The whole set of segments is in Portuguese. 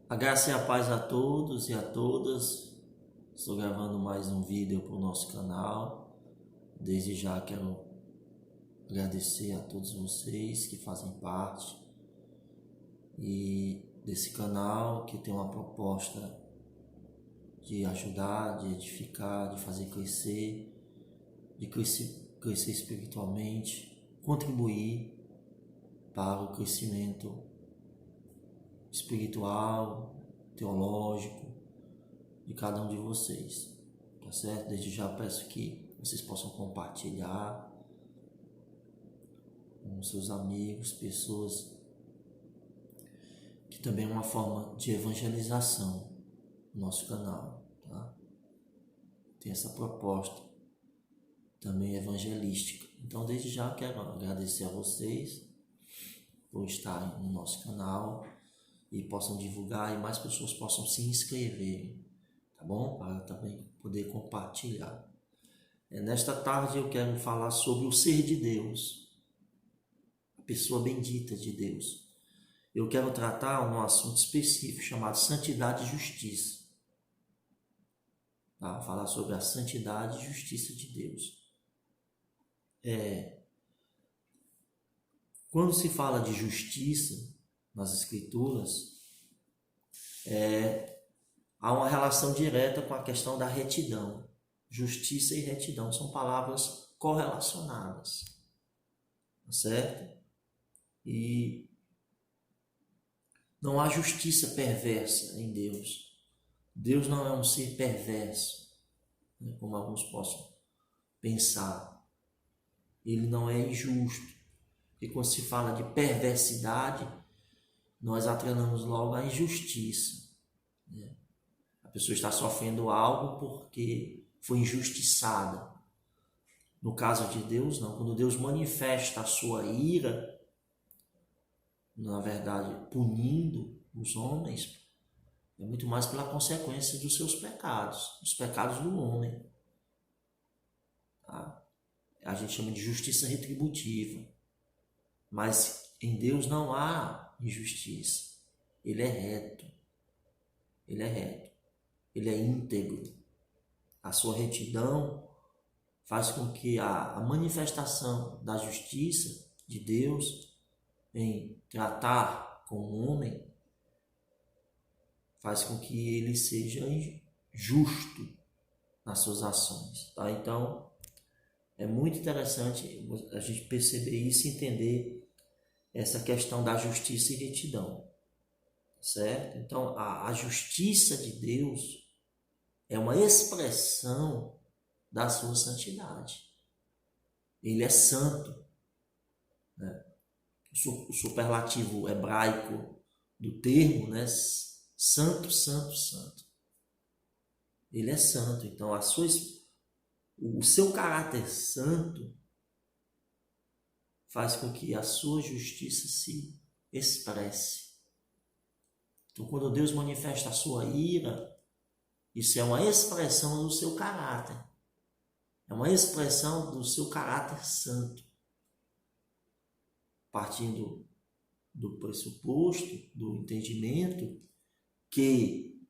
A graça e a paz a todos e a todas. Estou gravando mais um vídeo para o nosso canal. Desde já quero agradecer a todos vocês que fazem parte desse canal, que tem uma proposta de ajudar, de edificar, de fazer crescer, de crescer espiritualmente, contribuir para o crescimento espiritual, teológico de cada um de vocês, tá certo? Desde já peço que vocês possam compartilhar com seus amigos, pessoas, que também é uma forma de evangelização no nosso canal, tá? Tem essa proposta também evangelística. Então, desde já quero agradecer a vocês por estarem no nosso canal e possam divulgar e mais pessoas possam se inscrever, tá bom? Para também poder compartilhar. Nesta tarde eu quero falar sobre o ser de Deus, a pessoa bendita de Deus. Eu quero tratar um assunto específico chamado santidade e justiça. Tá? Falar sobre a santidade e justiça de Deus. Quando se fala de justiça nas Escrituras, há uma relação direta com a questão da retidão. Justiça e retidão são palavras correlacionadas, tá certo? E não há justiça perversa em Deus. Deus não é um ser perverso, né, como alguns possam pensar. Ele não é injusto. E quando se fala de perversidade, nós atrelamos logo à injustiça, né? A pessoa está sofrendo algo porque foi injustiçada. No caso de Deus, não. Quando Deus manifesta a sua ira, na verdade, punindo os homens, é muito mais pela consequência dos seus pecados, dos pecados do homem. Tá? A gente chama de justiça retributiva. Mas em Deus não há injustiça. Ele é reto. Ele é reto. Ele é íntegro. A sua retidão faz com que a manifestação da justiça de Deus em tratar com o homem faz com que ele seja justo nas suas ações. Tá? Então, é muito interessante a gente perceber isso e entender essa questão da justiça e retidão, certo? Então, a justiça de Deus é uma expressão da sua santidade. Ele é santo, né? O superlativo hebraico do termo, né? Santo, santo, santo. Ele é santo. Então, o seu caráter santo faz com que a sua justiça se expresse. Então, quando Deus manifesta a sua ira, isso é uma expressão do seu caráter. É uma expressão do seu caráter santo. Partindo do pressuposto, do entendimento, que,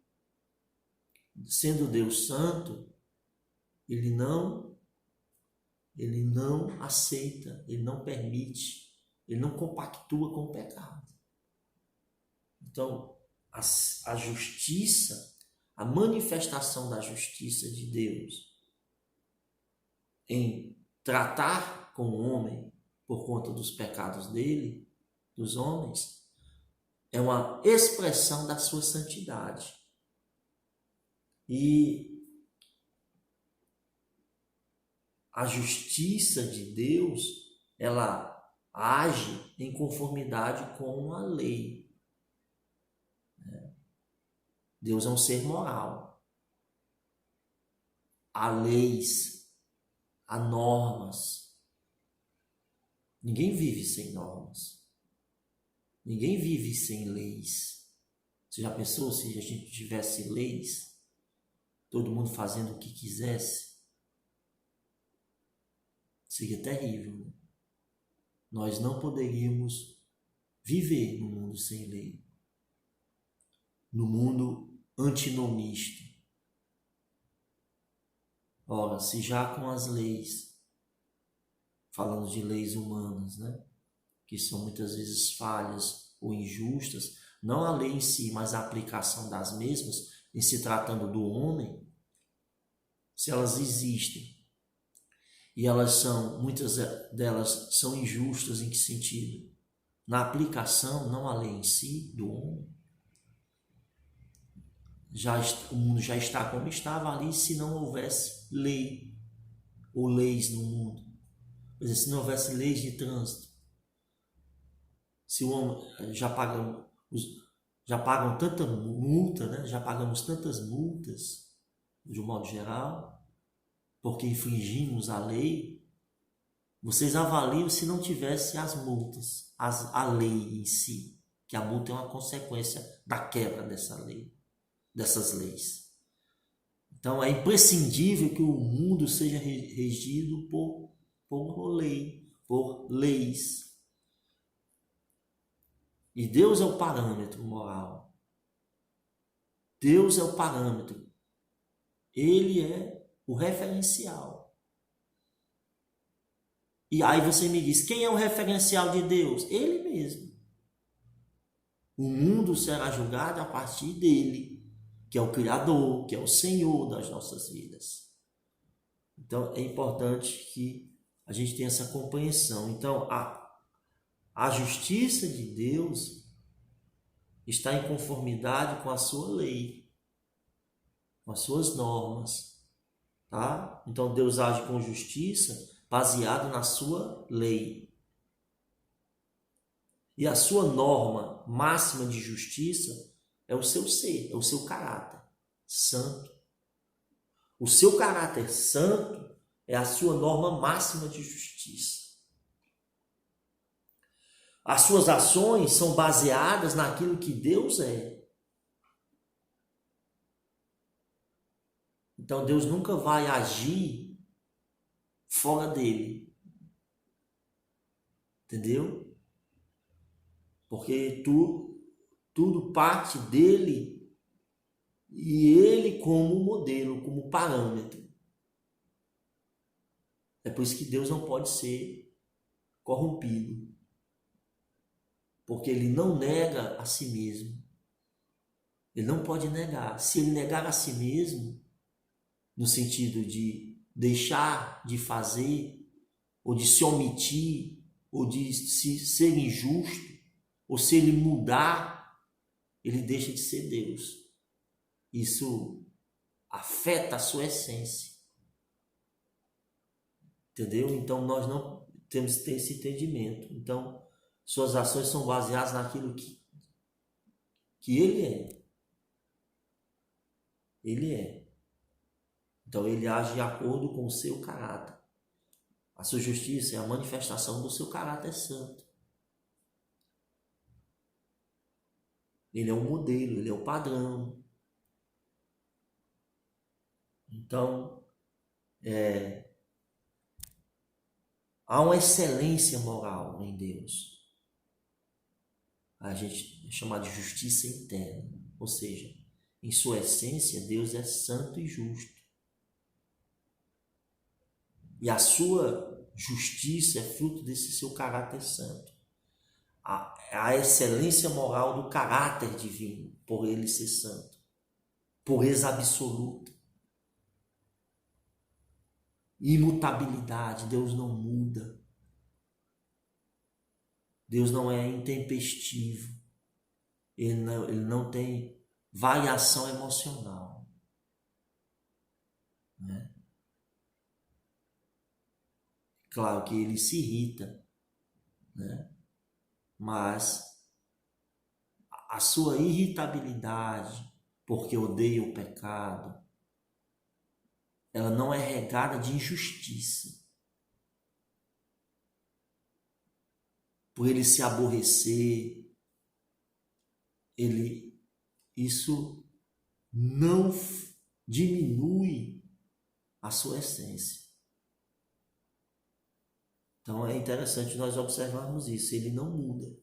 sendo Deus santo, ele não aceita, ele não permite, ele não compactua com o pecado. Então, a justiça, a manifestação da justiça de Deus em tratar com o homem por conta dos pecados dele, dos homens, é uma expressão da sua santidade. E a justiça de Deus, ela age em conformidade com a lei. Deus é um ser moral. Há leis, há normas. Ninguém vive sem normas. Ninguém vive sem leis. Você já pensou se a gente tivesse leis? Todo mundo fazendo o que quisesse? Seria terrível, né? Nós não poderíamos viver no mundo sem lei. no mundo antinomista. Ora, se já com as leis, falando de leis humanas, né, que são muitas vezes falhas ou injustas, não a lei em si, mas a aplicação das mesmas, em se tratando do homem, se elas existem, e elas são, muitas delas são injustas em que sentido? Na aplicação, não a lei em si, do homem. O mundo já está como estava ali se não houvesse lei ou leis no mundo. Quer dizer, se não houvesse leis de trânsito. Se o homem já pagam tanta multa, né? Já pagamos tantas multas, de um modo geral, porque infringimos a lei. Vocês avaliam se não tivesse as multas, a lei em si, que a multa é uma consequência da quebra dessa lei, dessas leis. Então é imprescindível que o mundo seja regido por lei, por leis. E Deus é o parâmetro moral. Deus é o parâmetro. Ele é o referencial. E aí você me diz, quem é o referencial de Deus? Ele mesmo. O mundo será julgado a partir dele, que é o Criador, que é o Senhor das nossas vidas. Então é importante que a gente tenha essa compreensão. Então a justiça de Deus está em conformidade com a sua lei, com as suas normas, tá? Então Deus age com justiça baseado na sua lei. E a sua norma máxima de justiça é o seu ser, é o seu caráter santo. O seu caráter santo é a sua norma máxima de justiça. As suas ações são baseadas naquilo que Deus é. Então Deus nunca vai agir fora dele. Entendeu? Porque tudo parte dele e ele como modelo, como parâmetro. É por isso que Deus não pode ser corrompido. Porque ele não nega a si mesmo. Ele não pode negar. Se ele negar a si mesmo, no sentido de deixar de fazer, ou de se omitir, ou de ser injusto, ou se ele mudar, ele deixa de ser Deus. Isso afeta a sua essência. Entendeu? Então nós não temos que ter esse entendimento. Então, suas ações são baseadas naquilo que ele é. Ele é. Então ele age de acordo com o seu caráter. A sua justiça é a manifestação do seu caráter santo. Ele é o modelo, ele é o padrão. Então, há uma excelência moral em Deus. A gente chama de justiça interna. Ou seja, em sua essência, Deus é santo e justo. E a justiça é fruto desse seu caráter santo. A excelência moral do caráter divino, por ele ser santo. Pureza absoluta. Imutabilidade, Deus não muda. Deus não é intempestivo. Ele não tem variação emocional. Né? Claro que ele se irrita, né? Mas a sua irritabilidade, porque odeia o pecado, ela não é regada de injustiça. Por ele se aborrecer, isso não diminui a sua essência. Então é interessante nós observarmos isso. Ele não muda.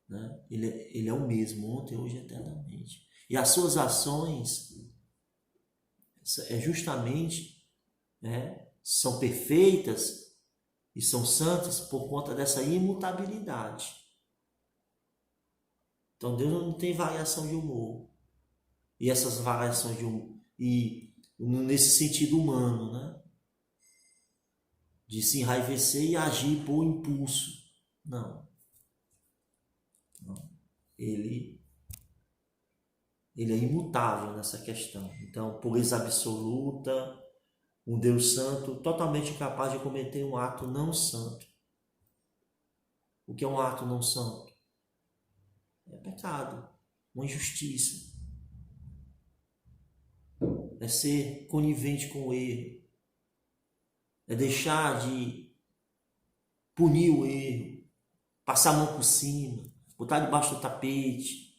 né? Ele é o mesmo, ontem, hoje e eternamente. E as suas ações justamente, né, são perfeitas e são santas por conta dessa imutabilidade. Então Deus não tem variação de humor. E essas variações de humor, e nesse sentido humano, né? De se enraivecer e agir por impulso. Não. Não. Ele é imutável nessa questão. Então, pureza absoluta, um Deus santo, totalmente incapaz de cometer um ato não santo. O que é um ato não santo? É pecado, uma injustiça. É ser conivente com o erro. É deixar de punir o erro, passar a mão por cima, botar debaixo do tapete.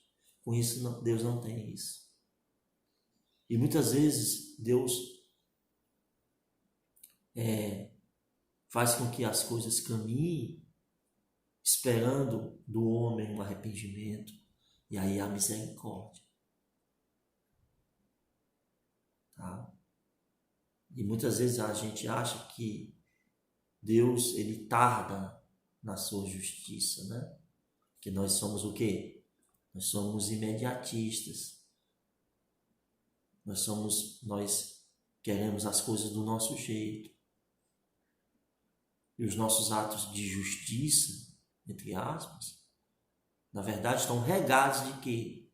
Com isso, não, Deus não tem isso. E muitas vezes Deus faz com que as coisas caminhem esperando do homem um arrependimento, e aí a misericórdia. Tá? E muitas vezes a gente acha que Deus, ele tarda na sua justiça, né? Que nós somos o quê? Nós somos imediatistas. Nós queremos as coisas do nosso jeito. E os nossos atos de justiça, entre aspas, na verdade estão regados de quê?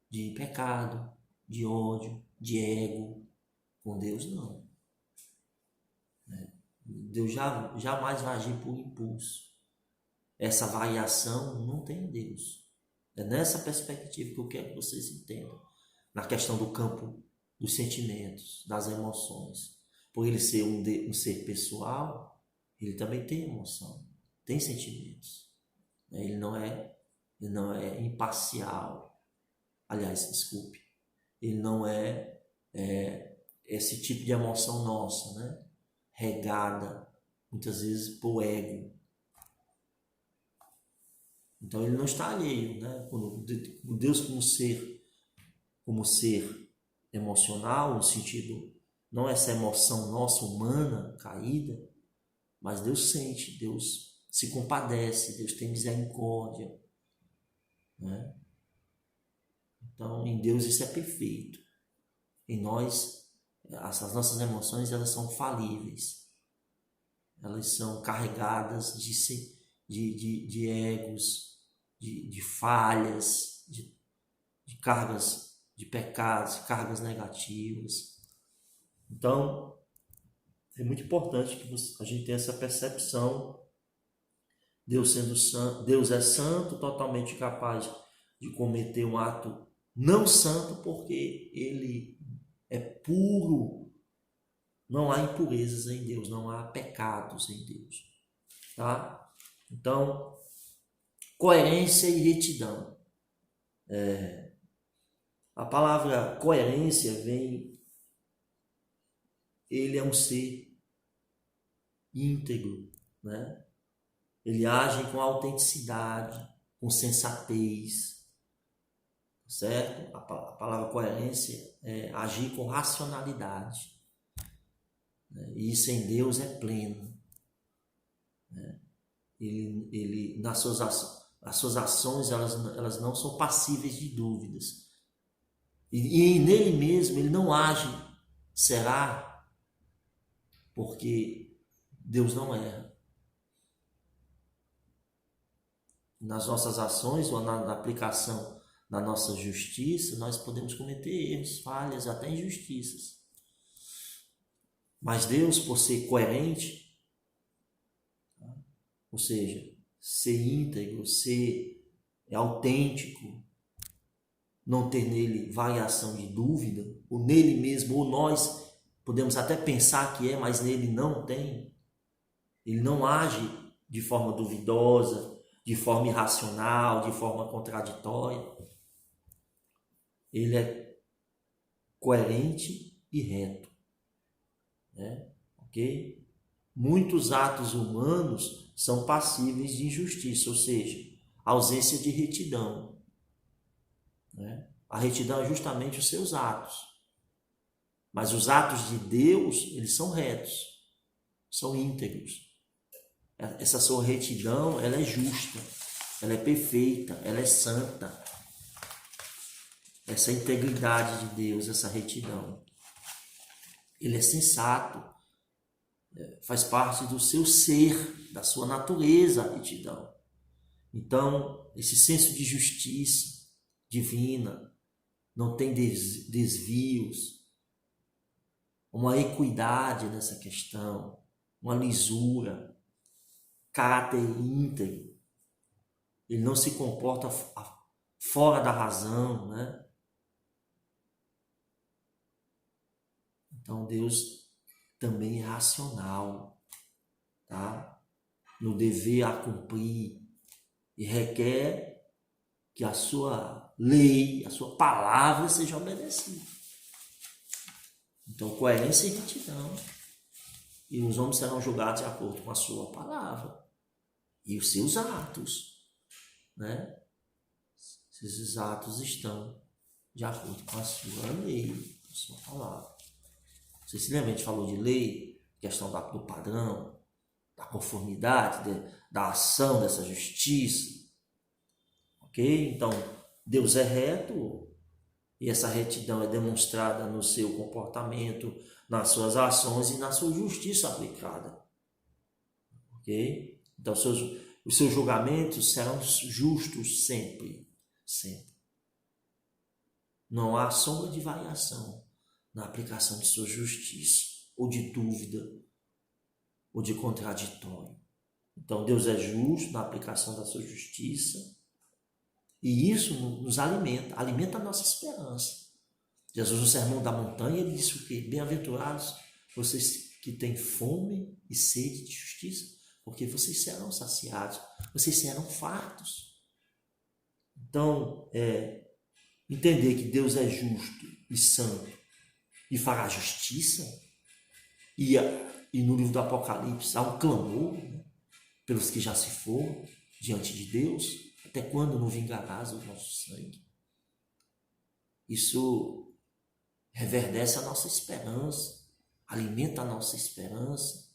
De pecado, de ódio, de ego. Com Deus não. Deus jamais vai agir por impulso. Essa variação não tem em Deus. É nessa perspectiva que eu quero que vocês entendam. Na questão do campo dos sentimentos, das emoções. Por ele ser um ser pessoal, ele também tem emoção, tem sentimentos. Ele não é imparcial. Aliás, desculpe. Ele não é esse tipo de emoção nossa, né? Regada, muitas vezes, por ego. Então ele não está alheio, né? O Deus como ser emocional, no sentido, não essa emoção nossa humana caída, mas Deus sente, Deus se compadece, Deus tem misericórdia, né? Então em Deus isso é perfeito. Em nós, as nossas emoções, elas são falíveis, elas são carregadas de egos, de falhas, de cargas de pecados, cargas negativas. Então, é muito importante que a gente tenha essa percepção. Deus sendo santo, Deus é santo, totalmente capaz de cometer um ato não santo, porque ele é puro. Não há impurezas em Deus, não há pecados em Deus. Tá? Então, coerência e retidão. A palavra coerência vem... Ele é um ser íntegro, né? Ele age com autenticidade, com sensatez, certo? A palavra coerência é agir com racionalidade. E isso em Deus é pleno. Ele nas as suas ações, elas não são passíveis de dúvidas. E nele mesmo ele não age, será? Porque Deus não erra. Nas nossas ações ou na aplicação da nossa justiça, nós podemos cometer erros, falhas, até injustiças. Mas Deus, por ser coerente, ou seja, ser íntegro, ser autêntico, não ter nele variação de dúvida, ou nele mesmo, ou nós podemos até pensar que é, mas nele não tem. Ele não age de forma duvidosa, de forma irracional, de forma contraditória. Ele é coerente e reto. Né? Ok? Muitos atos humanos são passíveis de injustiça, ou seja, ausência de retidão, né? A retidão é justamente os seus atos. Mas os atos de Deus, eles são retos, são íntegros. Essa sua retidão, ela é justa, ela é perfeita, ela é santa. Essa integridade de Deus, essa retidão. Ele é sensato, faz parte do seu ser, da sua natureza, a retidão. Então, esse senso de justiça divina, não tem desvios, uma equidade nessa questão, uma lisura, caráter íntegro. Ele não se comporta fora da razão, né? Então Deus também é racional, tá? No dever a cumprir, e requer que a sua lei, a sua palavra seja obedecida. Então, coerência e retidão. E os homens serão julgados de acordo com a sua palavra e os seus atos, né? Se esses atos estão de acordo com a sua lei, com a sua palavra. Você se lembra, a gente falou de lei, questão do padrão, da conformidade, da ação dessa justiça. Ok? Então, Deus é reto e essa retidão é demonstrada no seu comportamento, nas suas ações e na sua justiça aplicada. Ok? Então, os seus julgamentos serão justos sempre, sempre. Não há sombra de variação na aplicação de sua justiça, ou de dúvida, ou de contraditório. Então, Deus é justo na aplicação da sua justiça, e isso nos alimenta a nossa esperança. Jesus, no Sermão da Montanha, ele disse o quê? Bem-aventurados vocês que têm fome e sede de justiça, porque vocês serão saciados, vocês serão fartos. Então, entender que Deus é justo e santo e fará justiça, e no livro do Apocalipse há um clamor, né, pelos que já se foram diante de Deus, até quando não vingarás o nosso sangue? Isso reverdece a nossa esperança, alimenta a nossa esperança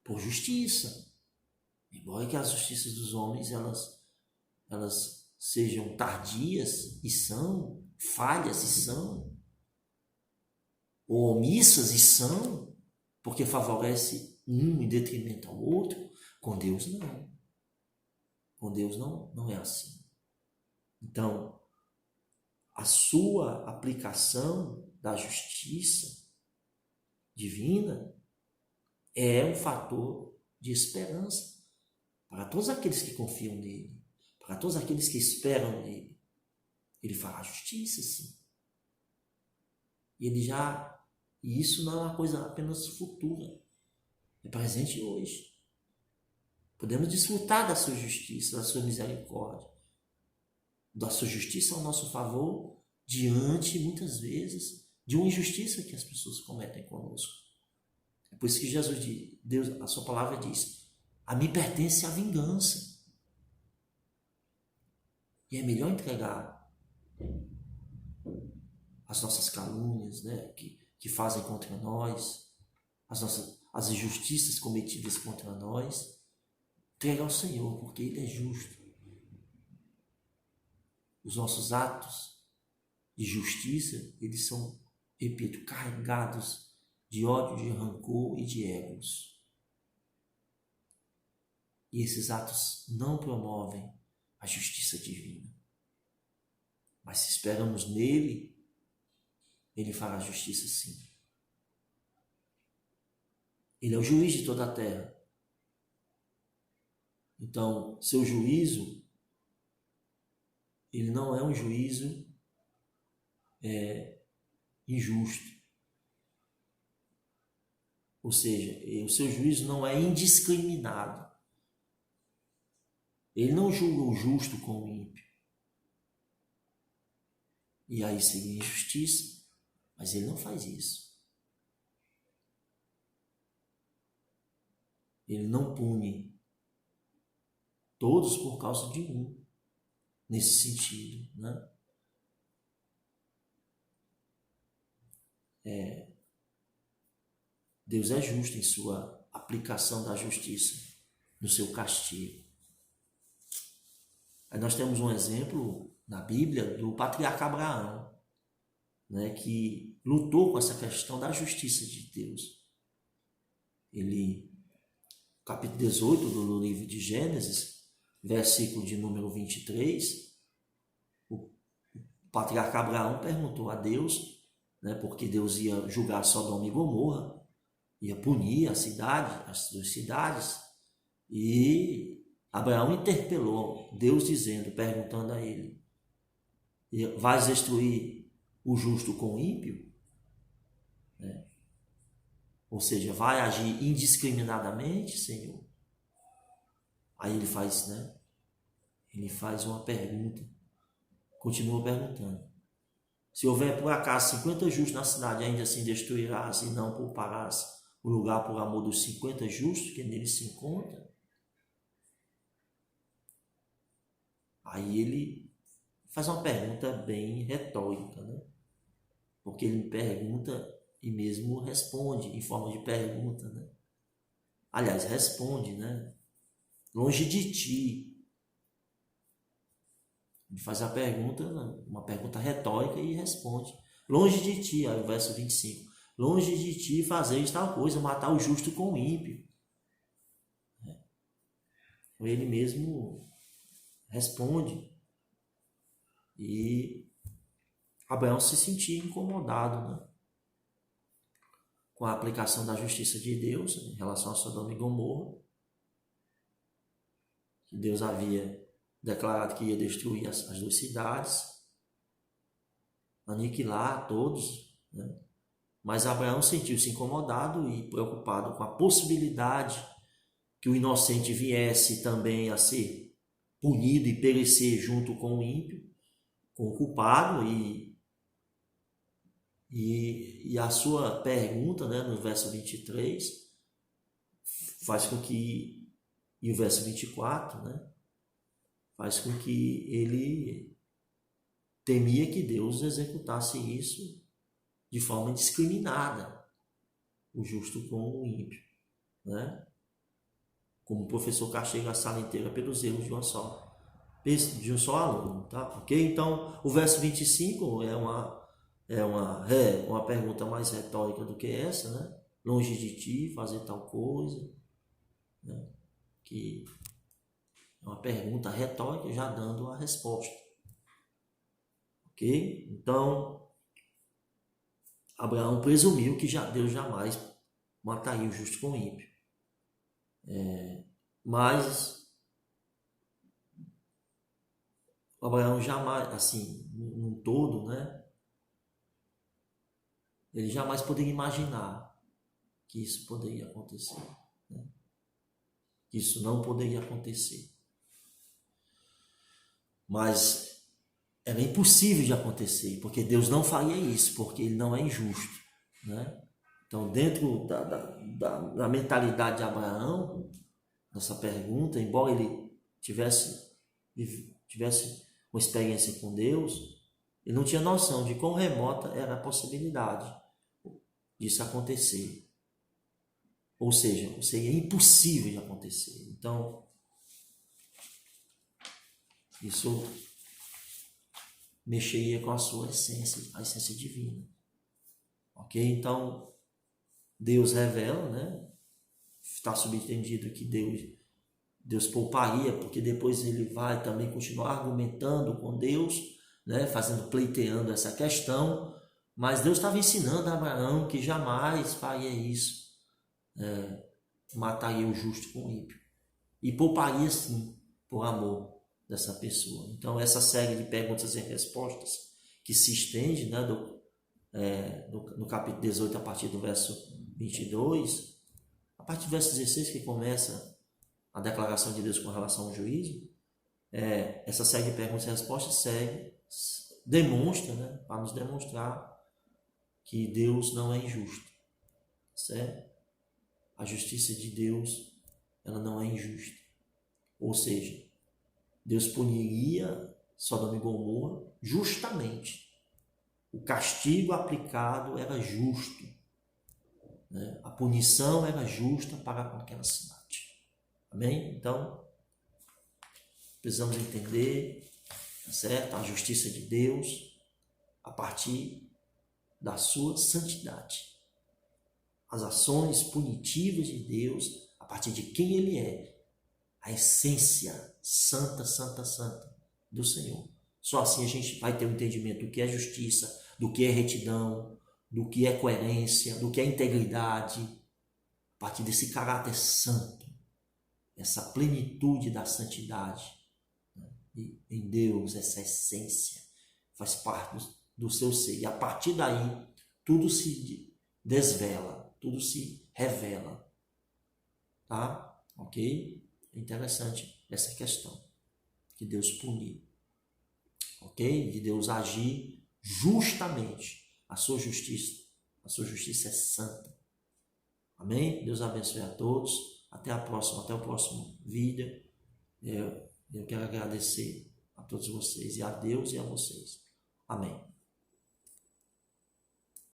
por justiça. Embora que as justiças dos homens elas sejam tardias e são, falhas e são, ou omissas e são, porque favorece um em detrimento ao outro, com Deus não. Com Deus não é assim. Então, a sua aplicação da justiça divina é um fator de esperança para todos aqueles que confiam nele, para todos aqueles que esperam nele. Ele fará justiça, sim. E isso não é uma coisa apenas futura, é presente hoje. Podemos desfrutar da sua justiça, da sua misericórdia, da sua justiça ao nosso favor, diante, muitas vezes, de uma injustiça que as pessoas cometem conosco. É por isso que Deus, a sua palavra diz: a mim pertence a vingança. E é melhor entregar as nossas calúnias, né, que fazem contra nós, as injustiças cometidas contra nós, entregar ao Senhor, porque Ele é justo. Os nossos atos de justiça, eles são, repito, carregados de ódio, de rancor e de egos. E esses atos não promovem a justiça divina. Mas se esperamos nele, ele fará justiça sim. Ele é o juiz de toda a terra. Então, seu juízo, ele não é um juízo injusto. Ou seja, o seu juízo não é indiscriminado. Ele não julga o justo com o ímpio. E aí seria injustiça, mas ele não faz isso. Ele não pune todos por causa de um. nesse sentido, né? Deus é justo em sua aplicação da justiça, no seu castigo. Aí nós temos um exemplo na Bíblia do patriarca Abraão, né, que lutou com essa questão da justiça de Deus. Ele, capítulo 18 do livro de Gênesis, versículo de número 23, o patriarca Abraão perguntou a Deus, né, porque Deus ia julgar Sodoma e Gomorra, ia punir a cidade, as duas cidades, e Abraão interpelou Deus dizendo, perguntando a ele, vais destruir o justo com o ímpio? Né? Ou seja, vai agir indiscriminadamente, Senhor? Aí ele faz, né? Ele faz uma pergunta, continua perguntando. Se houver por acaso 50 justos na cidade, ainda assim destruirás e não pouparás o lugar por amor dos 50 justos que nele se encontram? Aí ele faz uma pergunta bem retórica, né? Porque ele pergunta e mesmo responde em forma de pergunta, né? Aliás, responde, né? Longe de ti. Ele faz a pergunta, uma pergunta retórica e responde. Longe de ti, aí o verso 25. Longe de ti fazeres tal coisa, matar o justo com o ímpio. Ele mesmo responde. E Abraão se sentia incomodado, né, com a aplicação da justiça de Deus em relação a Sodoma e Gomorra. Que Deus havia declarado que ia destruir as duas cidades, aniquilar todos, né? Mas Abraão sentiu-se incomodado e preocupado com a possibilidade que o inocente viesse também a ser punido e perecer junto com o ímpio, com o culpado, e a sua pergunta, né, no verso 23, faz com que, e o verso 24, né, faz com que ele temia que Deus executasse isso de forma indiscriminada, o justo com o ímpio, né? Como o professor castiga a sala inteira pelos erros de um só aluno, tá? Ok? Então, o verso 25 é uma pergunta mais retórica do que essa, né? Longe de ti fazer tal coisa, né? Que é uma pergunta retórica já dando a resposta. Ok? Então, Abraão presumiu que Deus jamais mataria o justo com o ímpio. Mas Abraão jamais, assim, num todo, né? Ele jamais poderia imaginar que isso poderia acontecer, né? Que isso não poderia acontecer. Mas era impossível de acontecer, porque Deus não faria isso, porque Ele não é injusto, né? Então, dentro da mentalidade de Abraão, nessa pergunta, embora ele tivesse uma experiência com Deus, ele não tinha noção de quão remota era a possibilidade disso acontecer. Ou seja, seria impossível de acontecer. Então, isso mexeria com a sua essência, a essência divina. Ok? Então, Deus revela, né? Está subentendido que Deus pouparia, porque depois ele vai também continuar argumentando com Deus, né? Pleiteando essa questão, mas Deus estava ensinando a Abraão que jamais faria isso, mataria o justo com o ímpio, e pouparia sim, por amor dessa pessoa. Então, essa série de perguntas e respostas que se estende, né, no capítulo 18, a partir do verso 22, a partir do verso 16, que começa a declaração de Deus com relação ao juízo, essa série de perguntas e respostas demonstra, né, para nos demonstrar que Deus não é injusto, certo? A justiça de Deus, ela não é injusta. Ou seja, Deus puniria Sodoma e Gomorra, justamente. O castigo aplicado era justo, né? A punição era justa para aquela cidade. Amém? Então, precisamos entender, tá certo? A justiça de Deus a partir da sua santidade. As ações punitivas de Deus a partir de quem Ele é. A essência santa, santa, santa do Senhor. Só assim a gente vai ter um entendimento do que é justiça, do que é retidão, do que é coerência, do que é integridade. A partir desse caráter santo, essa plenitude da santidade, né? Em Deus, essa essência faz parte do seu ser. E a partir daí, tudo se desvela, tudo se revela. Tá? Ok? É interessante essa questão. Que Deus punir. Ok? De Deus agir justamente. A sua justiça é santa. Amém? Deus abençoe a todos. Até a próxima, até o próximo vídeo. Eu quero agradecer a todos vocês e a Deus e a vocês. Amém.